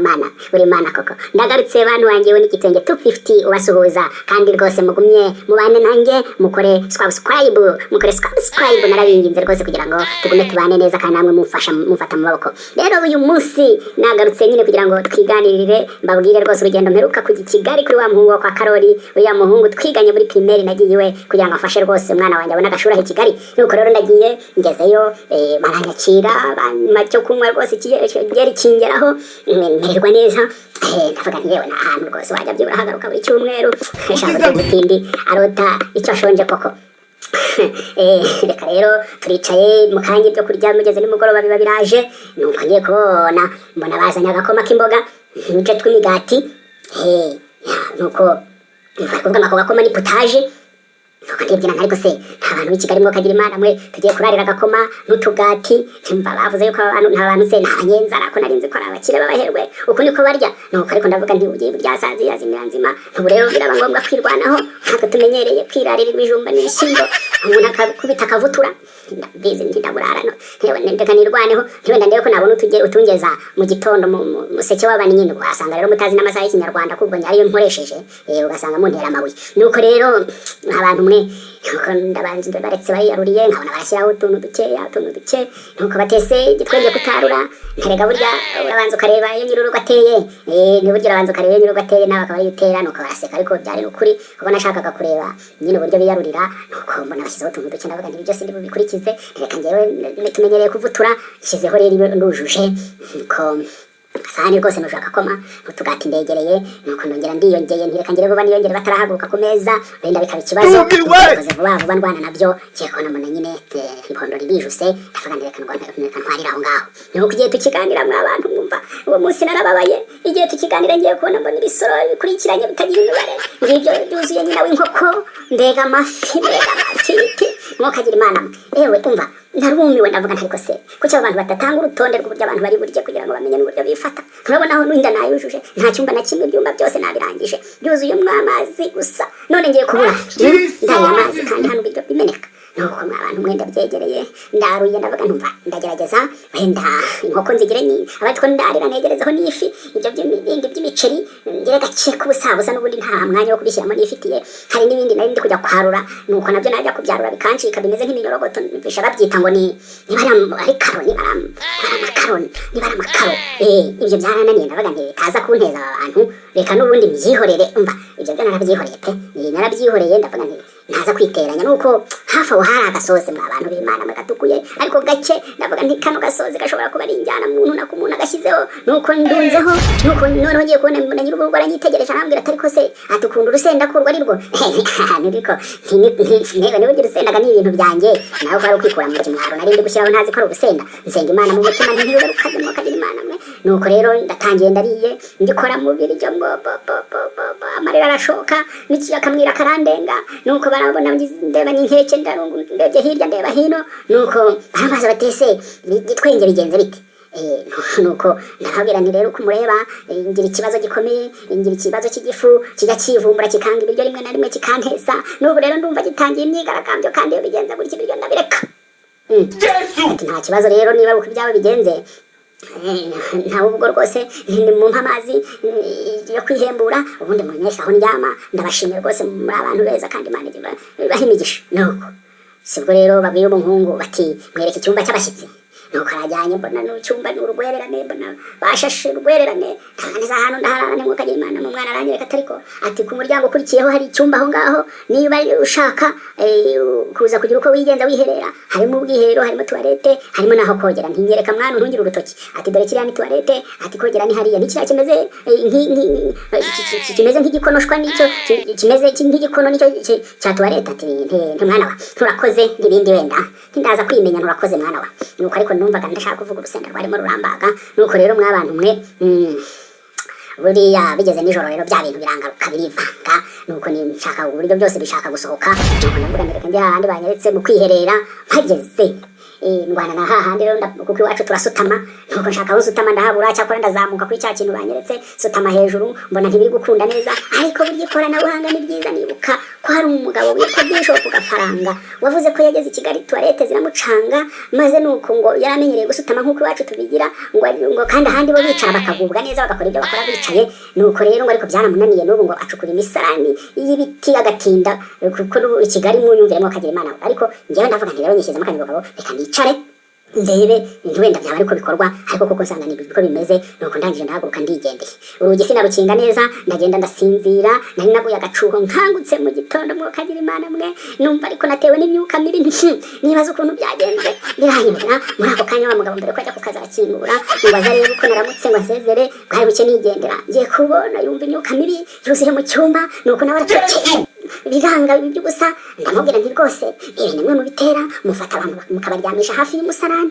Mana uri mana koko ndagarutse bantu wanjye we n'igitenge 250 ubasuhuza kandi rwose mugumye mubane nanjye mukore subscribe narabinginze rwose kugira ngo tugume tubane neza kandi namwe mufata mu maboko. Rero uyu munsi nagarutse nyine kugira ngo twiganirire mbabwire rwose urugendo mperuka kujya Kigali kuri wa muhungu kwa Karoli uriya muhungu twiganye muri primaire nagiye iwe kugira ngo afashe rwose umwana wanjye abona agashura he Kigali. Nuko rero ndagiye ngezeyo baranyakira macyo kunywa rwose kigeri kingeraho mererwa neza ndavuga nti yewe n'ahantu rwose wajya byibura hagaruka buri cyumweru eshaka gutindi arota icyo ashonje koko. Reka rero turicaye mu kanya byo kurya mugeze nimugoroba biba biraje nuko ngiye kubona mbona bazanye agakoma k'imboga n'uduce tw'imigati nuko kuvuga ngo ako gakoma ni potage nuko ndibwira ariko se nta bantu b'i Kigali mwokagira imana mwe tugiye kurarira agakoma n'utugati mba bavuze yuko nta bantu se nta nyenzara ko narinzi ko ari abakire b'abaherwe uku niko barya nuko ariko ndavuga nti ugiye buryasazi yazimira nzima ubu rero biraba ngombwa kwirwanaho ntabwo tumenyereye kwirarira ibijumba n'ibishyimbo umuntu akakubita akavutura ndabizi ntidaburarano yewe ndeka nirwaneho wenda ndebe ko nabona utungeza mu gitondo museke w'abana nyine wasanga rero mutazi n'amasaha y'ikinyarwanda kubwo ariyo nkoresheje ugasanga muntera amabuye. Nuko rero abantu mwe ndabanze baretse bariyaruriye nkabona barashyiraho utuntu duke nuko batese igitwenge kutarura nterega burya urabanza ukareba iyo nyir'urugo ateye n'uburyo urabanza ukareba iyo nyir'urugo ateye nawe akaba yitera nuko baraseka ariko byari n'ukuri kuko nashakaga kureba nyine uburyo biyarurira nuko mbona bashyizeho utuntu duke ndavuga nti byose ndi bubikurikize reka njyewe tumenyereye kuvutura shyizeho rero ndujuje nuko sahani rwose nushaka koma utugati ndegereye nuko ndongera ndiyongeye ntireka ngire vuba niyongere batarahaguruka ku meza wenda bikaba ikibazo koze vuba ndwana nabyo ngiye kubona mbona nyine ipondo ririjuse ndavuga ndireka ntwarira aho ngaho nuko igihe tukiganira mwa abantu mwumva uwo munsi narababaye igihe tukiganira ngiye kubona mbona ibisoro bikurikiranye bitagira imibare ngibyo byuzuye nyina w'inkoko mbega amafi mwokagira imana ewe umva narumiwe ndavuga ntariko se kuki abantu batatanga urutonde rw'uburyo abantu bari burye kugira ngo bamenye n'uburyo bifata urabona aho n'inda nayujuje nta cyumba na kimwe ibyumba byose nabirangije byuzuyemo amazi gusa none ngiye kubura ndaye amazi kandi hano ibiryo bimeneka nuko abantu mwenda byegereye ndaruye ndavuga ntumva ndagerageza wenda inkoko nzigire ni abatwo ndarira negerezaho n'ifi ibyo by'ibindi by'imiceri ngire gake kubusabuza n'ubundi nta mwanya wo kubishyiramo nifitiye hari n'ibindi nari ndi kujya kwarura nuko nabyo najya kubyarura bikancika bimeze nk'iminyorogoto bisha babyita ngo nibara ari karoni nibara amakaro ibyo byarananiye ndavuga nti kaza kunteza abantu reka n'ubundi byihorere umva ibyo byo narabyihoreye pe narabyihoreye ndavuga nti ntaza kwiteranya nuko hafi aho hari agasozi mwa bantu b'Imana magatukuye ariko gake ndavuga nti kano gasozi gashobora kuba ari injyana muntu na kumuntu agashyizeho nuko ndunzeho nuko noneho ngiye kubona mbona nyir'urugo aranyitegereje arambwira ati ariko se atukunda urusenda kurwa arirwo niriko niba urusenda ni ibintu byanjye nawe ko ari ukwikura mu kimwaro nari ndi gushyiraho ntazi ko ari urusenda nsenga Imana mu mutima ntibibe rukazemo kagira Imana mwe nuko rero ndatangiye ndariye ngikora mu biryo ngo amarira arashoka n'ikiyakamwira karandenga nuko barabona ndeba n'inkeke ndebye hirya ndeba hino nuko barambaza batese igitwenge bigenze bite nuko ndababwira nti rero kumureba ngira ikibazo gikomeye ngira ikibazo cy'igifu kijya kivumbura kikanga ibiryo rimwe na rimwe kikantesa n'ubu rero ndumva gitangiye imyigaragambyo kandi iyo bigenze gutya ibiryo ndabireka nta kibazo rero niba uko ibyawe bigenze ntawe ubwo rwose nimumpa amazi yo kwihembura ubundi munyesha aho ndyama ndabashimye rwose muri abantu beza kandi Imana ibaha imigisha nuko sibwo rero babwiye umuhungu bati mwereke icyumba cy'abashyitsi nuko arajyanye mbona n'ucyumba n'urugwererane mbona bashashe urugwererane neza hano ndaharana mwokagira Imana mu mwana aranyereka atariko ati ku muryango ukurikiyeho hari icyumba aho ngaho niba ushaka kuza kugira uko wigenza wiherera harimo ubwiherero harimo tuwarete harimo naho kogera ntinyereka mwana ntungire urutoki ati dore kiriya ni tuwarete ati kogera ni hariya ni kiriya kimeze nk'igikonoshwa nicyo kimeze nk'igikono nicyo cya tuwarete ati mwana wa nturakoze n'ibindi wenda ntindaza kwimenya nturakoze mwana wa nuko ariko numvaga ndashaka kuvuga urusenda rwarimo rurambaga nuko rero mwabantu mwe buriya bigeze nijoro rero bya bintu birangaruka birivanga nuko nshaka uburyo byose bishaka gusohoka nuko ndavuga ndireka ndi hahandi banyeretse mu kwiherera mpageze ndwana na hahandi rero kuko iwacu turasutama nuko nshaka aho sutama ndahabura cyakora ndazamuka kuri cya kintu banyeretse sutama hejuru mbona ntibiri gukunda neza ariko burya ikoranabuhanga ni ryiza nibuka ko hari umugabo witwa Bishop Gafaranga wavuze ko yageze i Kigali toilette ziramucanga maze nuko ngo yaramenyereye gusutama nk'uko iwacu tubigira ngo kandi ahandi bo bicara bakagubwa neza bagakora ibyo bakora bicaye nuko rero ngo ariko byaramunaniye n'ubu ngo acukura imisarani y'ibiti agatinda kuko i Kigali mu nyumviremo akagira Imana ariko njyewe ndavuga nti rero nyishyizemo akandi bagabo reka nicare ndebe wenda byaba ariko bikorwa ariko koko nsanga nibiko bimeze nuko ndangije ndahaguruka ndigendeye urugi sinarukinga neza ndagenda ndasinzira nari naguye agacuho nkangutse mu gitondo mwo kagira Imana mwe numva ariko natewe n'imyuka mibi nibaza ukuntu byagenze biranyobera muri ako kanya wa mugabo mbere ko ajya kukaza arakingura ngo azarebe uko naramutse ngo asezere bwari buke nigendera ngiye kubona yumva imyuka mibi yuzuye mu cyumba nuko nawe aratokeye biganga by'ubusa ndamubwira nti rwose ibi nimwe mu bitera mufata abantu mukabaryamisha hafi y'umusarani